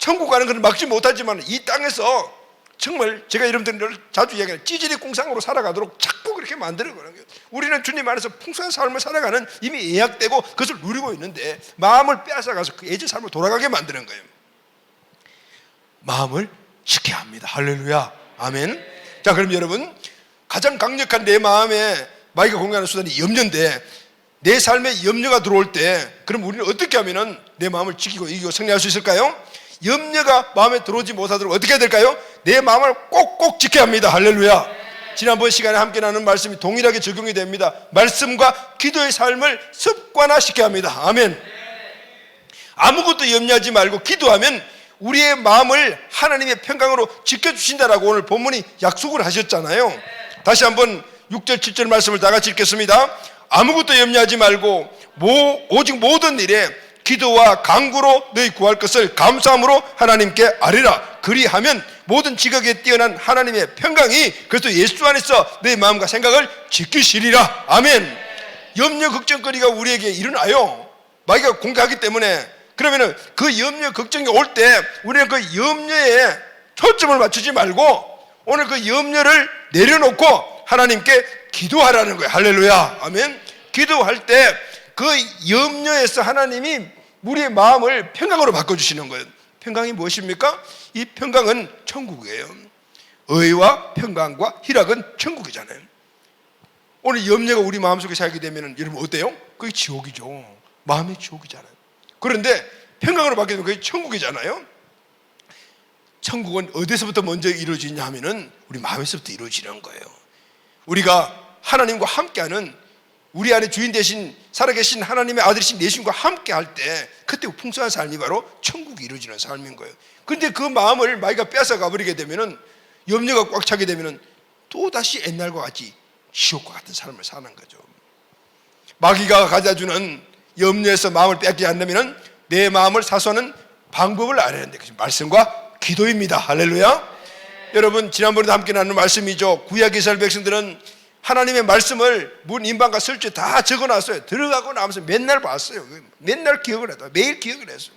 천국 가는 것은 막지 못하지만 이 땅에서 정말 제가 여러분들 자주 이야기하는 찌질이 공상으로 살아가도록 자꾸 그렇게 만들어가는 거예요. 우리는 주님 안에서 풍성한 삶을 살아가는 이미 예약되고 그것을 누리고 있는데 마음을 빼앗아가서 그 예전 삶으로 돌아가게 만드는 거예요. 마음을 지켜야 합니다. 할렐루야. 아멘. 자, 그럼 여러분 가장 강력한 내 마음에 마귀가 공격하는 수단이 염려인데 내 삶에 염려가 들어올 때 그럼 우리는 어떻게 하면 내 마음을 지키고 이기고 승리할 수 있을까요? 염려가 마음에 들어오지 못하도록 어떻게 해야 될까요? 내 마음을 꼭꼭 지켜야 합니다. 할렐루야. 지난번 시간에 함께 나눈 말씀이 동일하게 적용이 됩니다. 말씀과 기도의 삶을 습관화시켜야 합니다. 아멘. 아무것도 염려하지 말고 기도하면 우리의 마음을 하나님의 평강으로 지켜주신다라고 오늘 본문이 약속을 하셨잖아요. 다시 한번 6절 7절 말씀을 다 같이 읽겠습니다. 아무것도 염려하지 말고 오직 모든 일에 기도와 간구로 너희 구할 것을 감사함으로 하나님께 아뢰라. 그리하면 모든 지각에 뛰어난 하나님의 평강이 그리스도 예수 안에서 너희 마음과 생각을 지키시리라. 아멘. 염려 걱정거리가 우리에게 일어나요. 마귀가 공격하기 때문에. 그러면은 그 염려 걱정이 올 때 우리는 그 염려에 초점을 맞추지 말고 오늘 그 염려를 내려놓고 하나님께 기도하라는 거예요. 할렐루야. 아멘. 기도할 때 그 염려에서 하나님이 우리의 마음을 평강으로 바꿔주시는 거예요. 평강이 무엇입니까? 이 평강은 천국이에요. 의와 평강과 희락은 천국이잖아요. 오늘 염려가 우리 마음속에 살게 되면 여러분 어때요? 그게 지옥이죠. 마음의 지옥이잖아요. 그런데 평강으로 바뀌면 그게 천국이잖아요. 천국은 어디서부터 먼저 이루어지냐 하면은 우리 마음에서부터 이루어지는 거예요. 우리가 하나님과 함께하는 우리 안에 주인 되신 살아계신 하나님의 아들이신 예수님과 함께 할 때 그때 풍성한 삶이 바로 천국이 이루어지는 삶인 거예요. 그런데 그 마음을 마귀가 뺏어 가버리게 되면은 염려가 꽉 차게 되면은 또다시 옛날과 같이 지옥과 같은 삶을 사는 거죠. 마귀가 가져주는 염려에서 마음을 뺏지 않으면은 내 마음을 사수하는 방법을 알아야 하는데 그 말씀과 기도입니다. 할렐루야. 여러분 지난번에도 함께 나눈 말씀이죠. 구약 이스라엘 백성들은 하나님의 말씀을 문 인방과 설주에 다 적어놨어요. 들어가고 나면서 맨날 봤어요. 맨날 기억을 했다. 매일 기억을 했어요.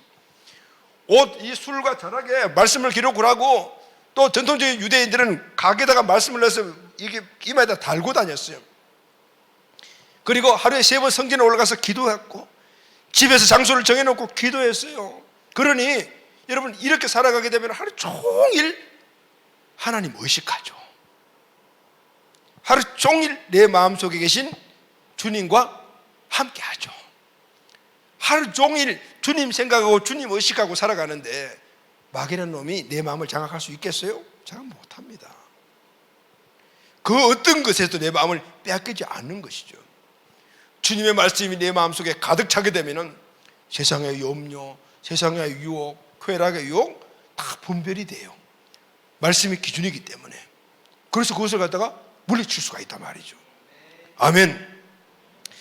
옷, 이 술과 전하게 말씀을 기록을 하고 또 전통적인 유대인들은 가게다가 말씀을 넣어서 이게 이마에다 달고 다녔어요. 그리고 하루에 3번 성전에 올라가서 기도했고 집에서 장소를 정해놓고 기도했어요. 그러니 여러분 이렇게 살아가게 되면 하루 종일 하나님 의식하죠. 하루 종일 내 마음속에 계신 주님과 함께 하죠. 하루 종일 주님 생각하고 주님 의식하고 살아가는데 마귀라는 놈이 내 마음을 장악할 수 있겠어요? 장악 못합니다. 그 어떤 것에도 내 마음을 빼앗기지 않는 것이죠. 주님의 말씀이 내 마음속에 가득 차게 되면은 세상의 염려, 세상의 유혹, 쾌락의 유혹 다 분별이 돼요. 말씀이 기준이기 때문에. 그래서 그것을 갖다가 물리칠 수가 있단 말이죠. 아멘.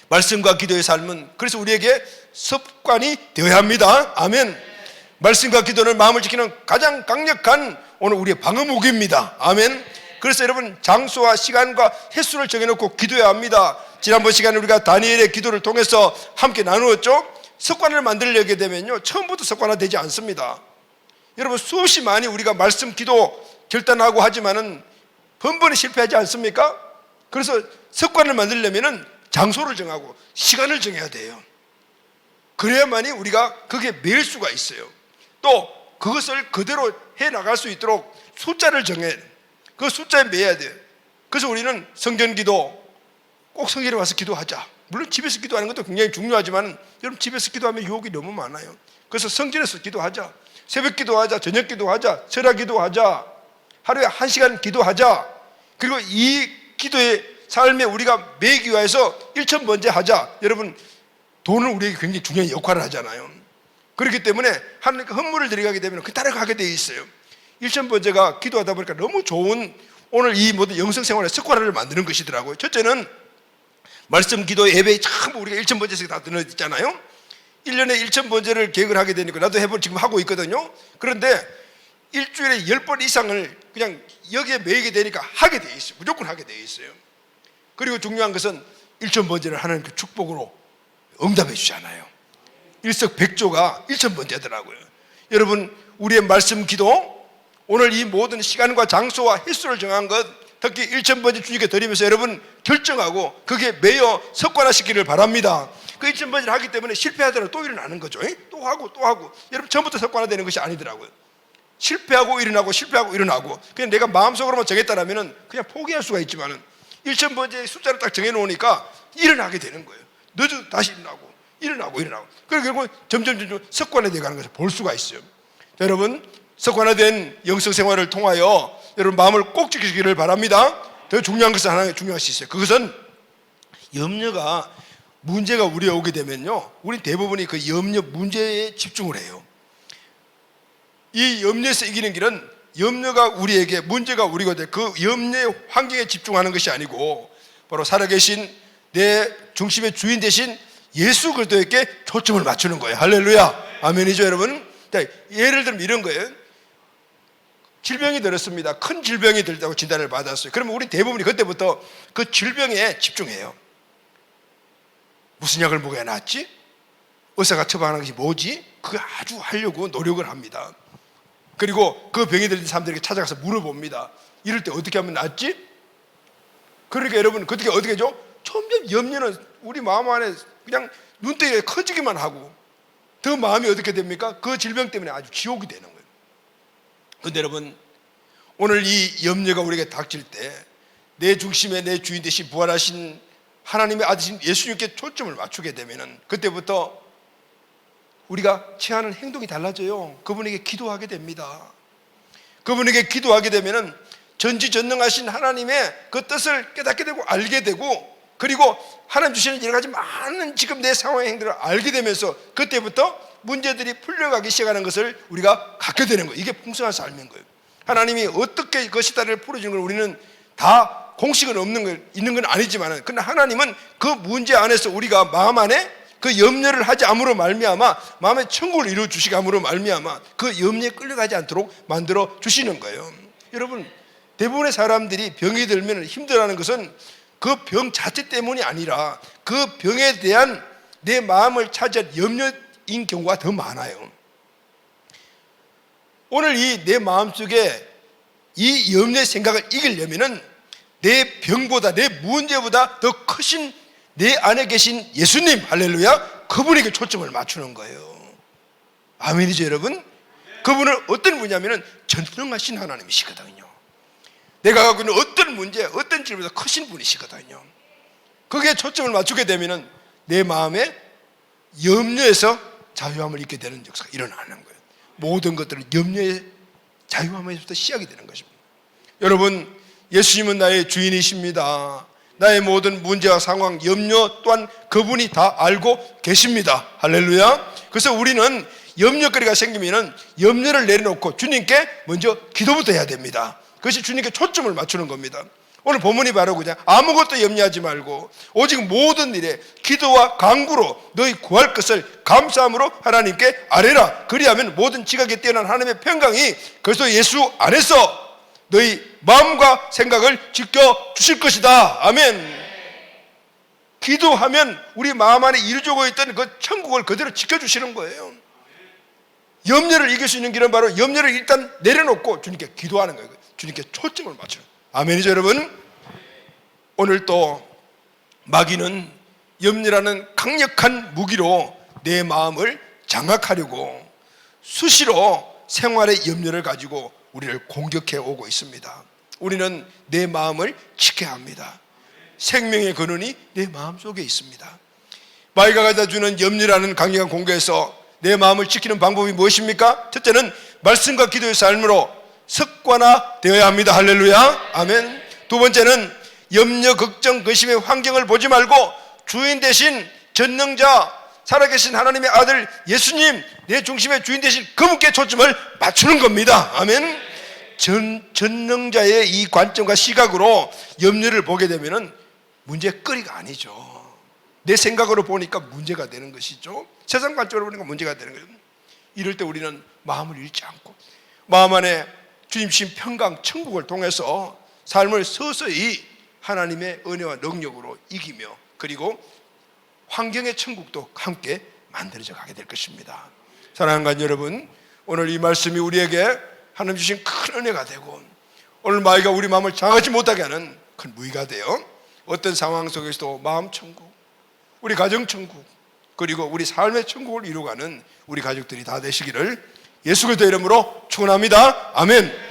말씀과 기도의 삶은 그래서 우리에게 습관이 되어야 합니다. 아멘. 말씀과 기도는 마음을 지키는 가장 강력한 오늘 우리의 방어무기입니다. 아멘. 그래서 여러분 장소와 시간과 횟수를 정해놓고 기도해야 합니다. 지난번 시간에 우리가 다니엘의 기도를 통해서 함께 나누었죠. 습관을 만들려게 되면요 처음부터 습관화되지 않습니다. 여러분 수없이 많이 우리가 말씀 기도 결단하고 하지만은 번번이 실패하지 않습니까? 그래서 습관을 만들려면은 장소를 정하고 시간을 정해야 돼요. 그래야만이 우리가 거기에 매일 수가 있어요. 또 그것을 그대로 해나갈 수 있도록 숫자를 정해 그 숫자에 매야 돼요. 그래서 우리는 성전기도 꼭 성전에 와서 기도하자. 물론 집에서 기도하는 것도 굉장히 중요하지만 여러분 집에서 기도하면 유혹이 너무 많아요. 그래서 성전에서 기도하자. 새벽 기도하자. 저녁 기도하자. 설화 기도하자. 하루에 1시간 기도하자. 그리고 이 기도의 삶에 우리가 매기 위해서 일천번제하자. 여러분 돈은 우리에게 굉장히 중요한 역할을 하잖아요. 그렇기 때문에 하나님께 헌물을 드리게 되면 그 따라가게 되어 있어요. 일천번제가 기도하다 보니까 너무 좋은 오늘 이 모든 영성생활의 습관을 만드는 것이더라고요. 첫째는 말씀, 기도, 예배에 전부 우리가 일천번제씩 다 들어있잖아요. 1년에 일천번제를 계획을 하게 되니까 나도 지금 하고 있거든요. 그런데 일주일에 10번 이상을 그냥 여기에 매이게 되니까 하게 돼 있어요. 무조건 하게 돼 있어요. 그리고 중요한 것은 일천번제를 하는 그 축복으로 응답해 주잖아요. 일석백조가 일천번제더라고요. 여러분 우리의 말씀 기도 오늘 이 모든 시간과 장소와 횟수를 정한 것 특히 일천번제 주님께 드리면서 여러분 결정하고 그게 매여 습관화시키기를 바랍니다. 그 일천번제를 하기 때문에 실패하더라도 또 일어나는 거죠. 또 하고 또 하고. 여러분 처음부터 습관화되는 것이 아니더라고요. 실패하고 일어나고 실패하고 일어나고 그냥 내가 마음속으로만 정했다라면 그냥 포기할 수가 있지만은 일천번제의 숫자를 딱 정해놓으니까 일어나게 되는 거예요. 늦어도 다시 일어나고 그리고 결국 점점 습관화되어 가는 것을 볼 수가 있어요. 자, 여러분 습관화된 영성생활을 통하여 여러분 마음을 꼭 지키시기를 바랍니다. 더 중요한 것은 하나 중요할 수 있어요. 그것은 염려가 문제가 우리에 오게 되면요 우리 대부분이 그 염려 문제에 집중을 해요. 이 염려에서 이기는 길은 염려가 우리에게 문제가 우리가 될 그 염려의 환경에 집중하는 것이 아니고 바로 살아계신 내 중심의 주인 되신 예수 그리스도에게 초점을 맞추는 거예요. 할렐루야. 아멘이죠 여러분. 자, 예를 들면 이런 거예요. 질병이 들었습니다. 큰 질병이 들다고 진단을 받았어요. 그러면 우리 대부분이 그때부터 그 질병에 집중해요. 무슨 약을 먹어야 낫지? 의사가 처방하는 것이 뭐지? 그거 아주 하려고 노력을 합니다. 그리고 그 병이 들린 사람들에게 찾아가서 물어봅니다. 이럴 때 어떻게 하면 낫지? 그러니까 여러분 그렇게 어떻게 하죠? 점점 염려는 우리 마음 안에 그냥 눈대에 커지기만 하고 더 마음이 어떻게 됩니까? 그 질병 때문에 아주 지옥이 되는 거예요. 그런데 여러분 오늘 이 염려가 우리에게 닥칠 때 내 중심에 내 주인 되신 부활하신 하나님의 아들이신 예수님께 초점을 맞추게 되면은 그때부터 우리가 취하는 행동이 달라져요. 그분에게 기도하게 됩니다. 그분에게 기도하게 되면은 전지전능하신 하나님의 그 뜻을 깨닫게 되고 알게 되고 그리고 하나님 주시는 여러 가지 많은 지금 내 상황의 행동을 알게 되면서 그때부터 문제들이 풀려가기 시작하는 것을 우리가 갖게 되는 거예요. 이게 풍성한 삶인 거예요. 하나님이 어떻게 그 시다를 풀어주는 걸 우리는 다 공식은 있는 건 아니지만 그러나 하나님은 그 문제 안에서 우리가 마음 안에 그 염려를 하지 않음으로 말미암아 마음의 천국을 이루어 주시게 함으로 말미암아 그 염려에 끌려가지 않도록 만들어 주시는 거예요. 여러분 대부분의 사람들이 병이 들면 힘들어하는 것은 그 병 자체 때문이 아니라 그 병에 대한 내 마음을 차지한 염려인 경우가 더 많아요. 오늘 이 내 마음속에 이 염려의 생각을 이기려면은 내 병보다 내 문제보다 더 크신 내 안에 계신 예수님 할렐루야 그분에게 초점을 맞추는 거예요. 아멘이죠 여러분? 그분은 어떤 분이냐면 전능하신 하나님이시거든요. 내가 갖고 있는 어떤 문제 어떤 질문보다 크신 분이시거든요. 거기에 초점을 맞추게 되면 내 마음에 염려에서 자유함을 잊게 되는 역사가 일어나는 거예요. 모든 것들은 염려의 자유함에서부터 시작이 되는 것입니다. 여러분, 예수님은 나의 주인이십니다. 나의 모든 문제와 상황, 염려 또한 그분이 다 알고 계십니다. 할렐루야. 그래서 우리는 염려거리가 생기면 염려를 내려놓고 주님께 먼저 기도부터 해야 됩니다. 그것이 주님께 초점을 맞추는 겁니다. 오늘 본문이 바로 그냥 아무것도 염려하지 말고 오직 모든 일에 기도와 간구로 너희 구할 것을 감사함으로 하나님께 아뢰라. 그리하면 모든 지각에 뛰어난 하나님의 평강이 그리스도 예수 안에서 너희 마음과 생각을 지켜주실 것이다. 아멘. 기도하면 우리 마음 안에 이루어지고 있던 그 천국을 그대로 지켜주시는 거예요. 염려를 이길 수 있는 길은 바로 염려를 일단 내려놓고 주님께 기도하는 거예요. 주님께 초점을 맞춰요. 아멘이죠, 여러분? 오늘 또 마귀는 염려라는 강력한 무기로 내 마음을 장악하려고 수시로 생활의 염려를 가지고 우리를 공격해 오고 있습니다. 우리는 내 마음을 지켜야 합니다. 생명의 근원이 내 마음 속에 있습니다. 마귀가 가져다 주는 염려라는 강력한 공격에서 내 마음을 지키는 방법이 무엇입니까? 첫째는 말씀과 기도의 삶으로 습관화되어야 합니다. 할렐루야. 아멘. 두 번째는 염려, 걱정, 근심의 환경을 보지 말고 주인 대신 전능자, 살아계신 하나님의 아들 예수님, 내 중심의 주인 대신 그분께 초점을 맞추는 겁니다. 아멘. 전능자의 이 관점과 시각으로 염려를 보게 되면 문제거리가 아니죠. 내 생각으로 보니까 문제가 되는 것이죠. 세상 관점으로 보니까 문제가 되는 거예요. 이럴 때 우리는 마음을 잃지 않고 마음 안에 주님 주신 평강 천국을 통해서 삶을 서서히 하나님의 은혜와 능력으로 이기며 그리고 환경의 천국도 함께 만들어져 가게 될 것입니다. 사랑하는 관 여러분, 오늘 이 말씀이 우리에게 하나님 주신 큰 은혜가 되고 오늘 마귀가 우리 마음을 장하지 못하게 하는 큰 무기가 되어 어떤 상황 속에서도 마음 천국, 우리 가정 천국, 그리고 우리 삶의 천국을 이루어가는 우리 가족들이 다 되시기를 예수 그리스도의 이름으로 축원합니다. 아멘.